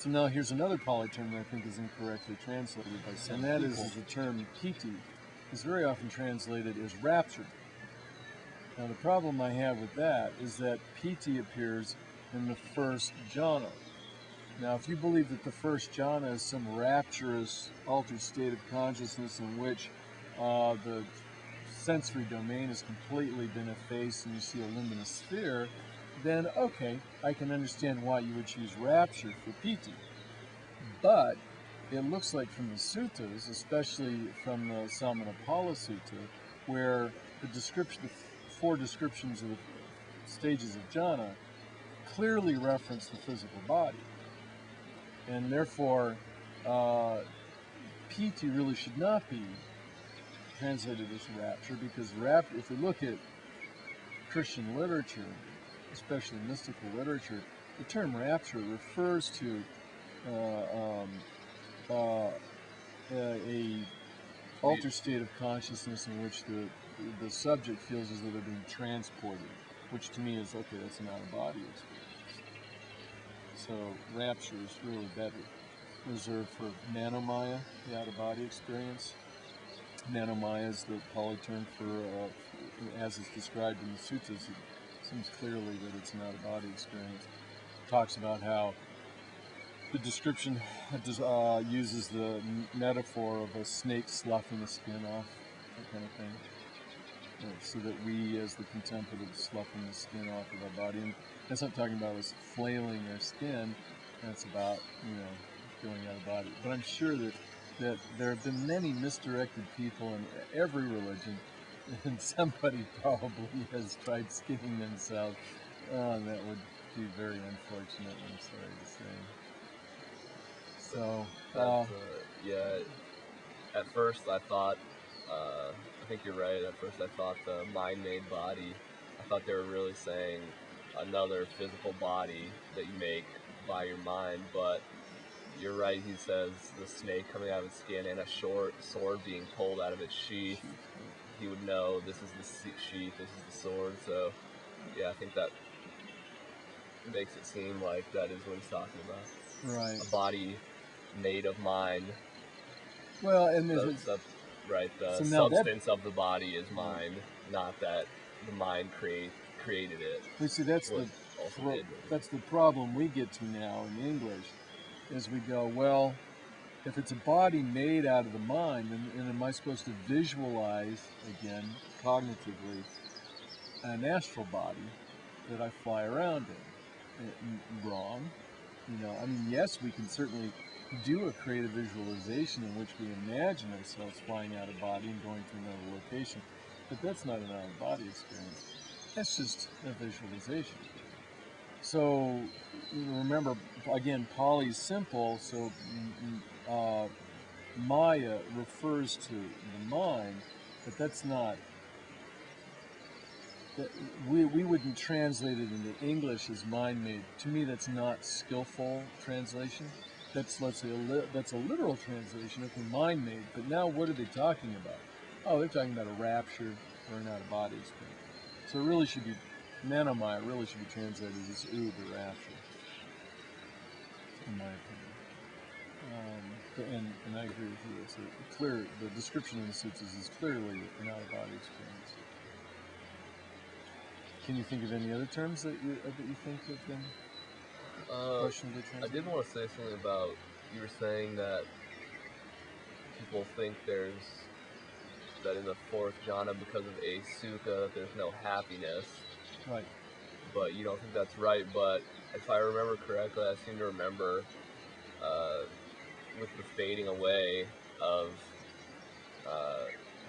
So now here's another Pali term that I think is incorrectly translated by some people. And that is the term Piiti is very often translated as rapture. Now the problem I have with that is that Piiti appears in the first jhana. Now if you believe that the first jhana is some rapturous altered state of consciousness in which the sensory domain has completely been effaced and you see a luminous sphere, then okay, I can understand why you would choose rapture for Piiti. But it looks like from the suttas, especially from the Samanapala Sutta, where the description, the 4 descriptions of the stages of jhana clearly reference the physical body. And therefore, Piiti really should not be translated as rapture, because if we look at Christian literature, especially mystical literature, the term rapture refers to a altered state of consciousness in which the subject feels as though they're being transported, which to me is, okay, that's an out-of-body experience. So rapture is really better reserved for manomaya, the out-of-body experience. Manomaya is the Pali term for, as it's described in the suttas, it seems clearly that it's an out-of-body experience. It talks about how the description uses the metaphor of a snake sloughing the skin off, that kind of thing. So that we, as the contemplatives, sloughing the skin off of our body. And that's not talking about us flailing our skin. That's about, going out of body. But I'm sure that there have been many misdirected people in every religion, and somebody probably has tried skinning themselves. And that would be very unfortunate, I'm sorry to say. So, yeah, at first I thought, I think you're right, at first I thought the mind-made body, I thought they were really saying another physical body that you make by your mind, but you're right, he says the snake coming out of its skin and a short sword being pulled out of its sheath, he would know this is the sheath, this is the sword, so yeah, I think that makes it seem like that is what he's talking about. Right. A body made of mind. Well, and right, the substance of the body is mind, not that the mind created it. We see that's the problem we get to now in English, is we go, well, if it's a body made out of the mind, then am I supposed to visualize, again, cognitively, an astral body that I fly around in? Wrong. I mean, yes, we can certainly do a creative visualization in which we imagine ourselves flying out of body and going to another location, but that's not an out-of-body experience. That's just a visualization. So remember, again, Pali is simple, so Maya refers to the mind, but that's not, we wouldn't translate it into English as mind-made. To me, that's not skillful translation. That's, let's say, that's a literal translation of the mind-made, but now what are they talking about? Oh, they're talking about a rapture or an out-of-body experience. So it really should be, manomaya really should be translated as OOBE, rapture, in my opinion. And I agree with you. It's the description in the suttas is clearly an out-of-body experience. Can you think of any other terms that you think have been questionably translated? I did want to say something about, you were saying that people think that in the 4th jhana, because of a sukha, that there's no happiness. Right. But you don't think that's right, but if I remember correctly, I seem to remember with the fading away of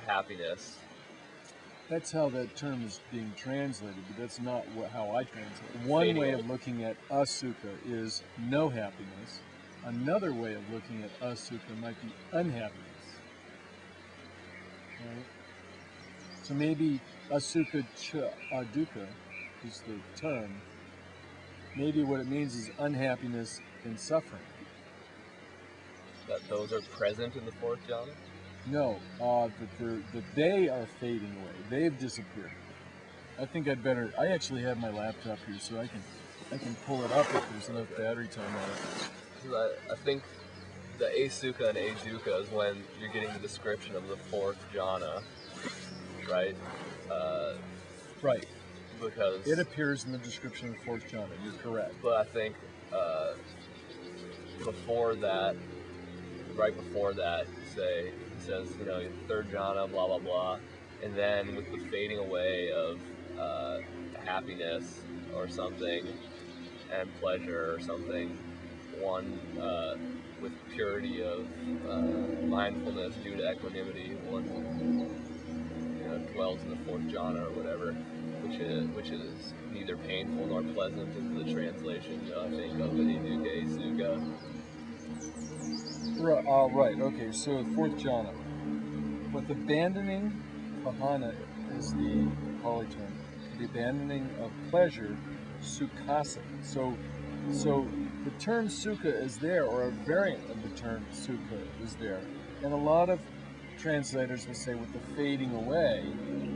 happiness. That's how that term is being translated, but that's not how I translate it. One way of looking at asukha is no happiness. Another way of looking at asukha might be unhappiness. Right? So maybe asukha cha dukkha is the term. Maybe what it means is unhappiness and suffering. That those are present in the 4th jhana? No, that they are fading away. They've disappeared. I think I actually have my laptop here, so I can pull it up if there's enough battery time on it. Because I think the asukha and adukkha is when you're getting the description of the fourth jhana, right? Right. Because it appears in the description of the fourth jhana. You're correct. But I think before that, right before that, it says, you know, third jhana, blah blah blah, and then with the fading away of happiness or something, and pleasure or something, one with purity of mindfulness due to equanimity, one dwells in the fourth jhana or whatever, which is neither painful nor pleasant is the translation, I think, of the Adukkha Sukha. Right, okay, so fourth jhana. With abandoning, pahana is the Pali term, the abandoning of pleasure, sukhasa. So the term sukha is there, or a variant of the term sukha is there. And a lot of translators will say with the fading away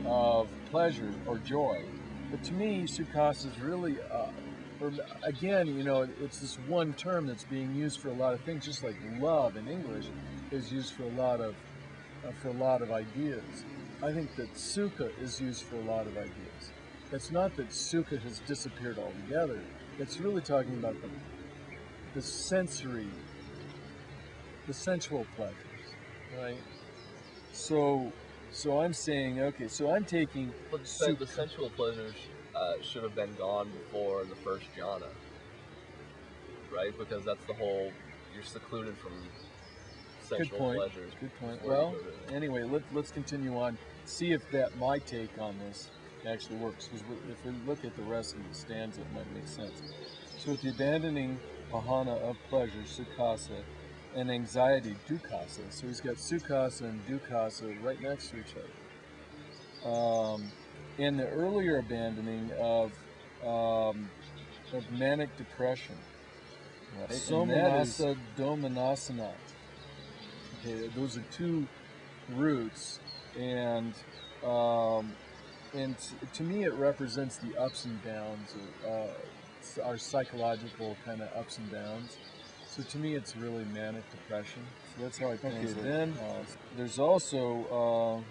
of pleasure or joy. But to me, sukhasa is really, again, you know, it's this one term that's being used for a lot of things, just like love in English is used for a lot of ideas. I think that sukha is used for a lot of ideas. It's not that sukha has disappeared altogether. It's really talking about the sensory, the sensual pleasures, right? So I'm saying, okay, so I'm taking... But the sensual pleasures should have been gone before the first jhana, right? Because that's the whole, you're secluded from sensual pleasures. Good point. Well, anyway, let's continue on. See if that my take on this actually works. Because if we look at the rest of the stanza, it might make sense. So with the abandoning pahana of pleasure, sukhasa, and anxiety, dukkhasa. So he's got sukhasa and dukkhasa right next to each other. And the earlier abandoning of manic depression, right? Somanassadomanassànaü. Okay, those are two roots, and to me it represents the ups and downs of our psychological kind of ups and downs. So to me it's really manic depression. So that's how I translate it. Okay, then there's also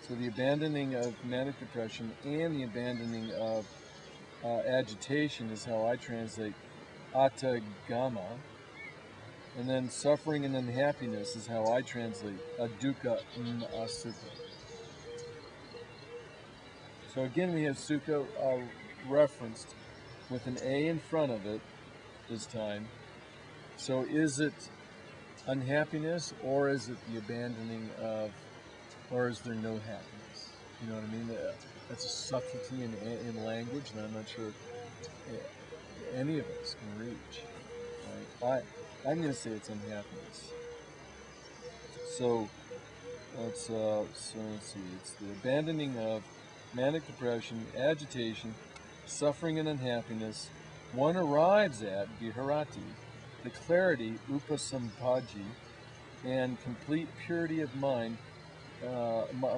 so the abandoning of manic depression and the abandoning of agitation is how I translate attagama. And then suffering and unhappiness is how I translate adukkha asukha. So again, we have sukha referenced with an A in front of it this time. So is it unhappiness, or is it the abandoning of, or is there no happiness? You know what I mean? That's a subtlety in language, and I'm not sure any of us can reach. Right? I'm going to say it's unhappiness. So let's see. It's the abandoning of manic depression, agitation, suffering, and unhappiness. One arrives at viharati, the clarity, upasampadhi, and complete purity of mind,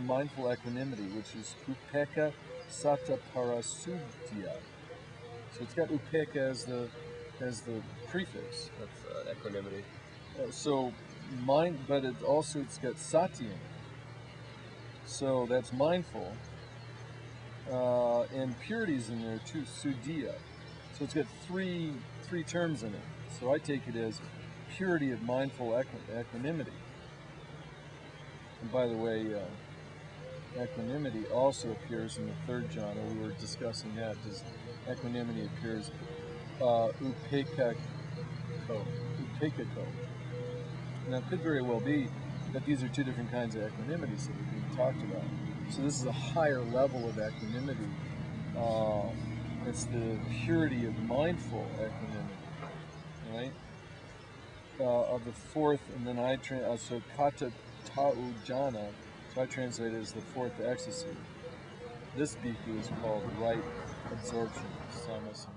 mindful equanimity, which is upekkhàsatipàrisuddhiü. So it's got upekha as the prefix. That's equanimity. So mind, but it's got sati in it. So that's mindful. And purity's in there too, suddhiü. So it's got three terms in it. So I take it as purity of mindful equanimity. And by the way, equanimity also appears in the third jhana. We were discussing that. Does equanimity appears upekkhàsatipàrisuddhiü-purity. Now, it could very well be that these are two different kinds of equanimities that are being talked about. So this is a higher level of equanimity. It's the purity of mindful equanimity, right? Of the fourth, and then so kata ta'u jhana, so I translate it as the fourth ecstasy. This bhikkhu is called right absorption, samasana.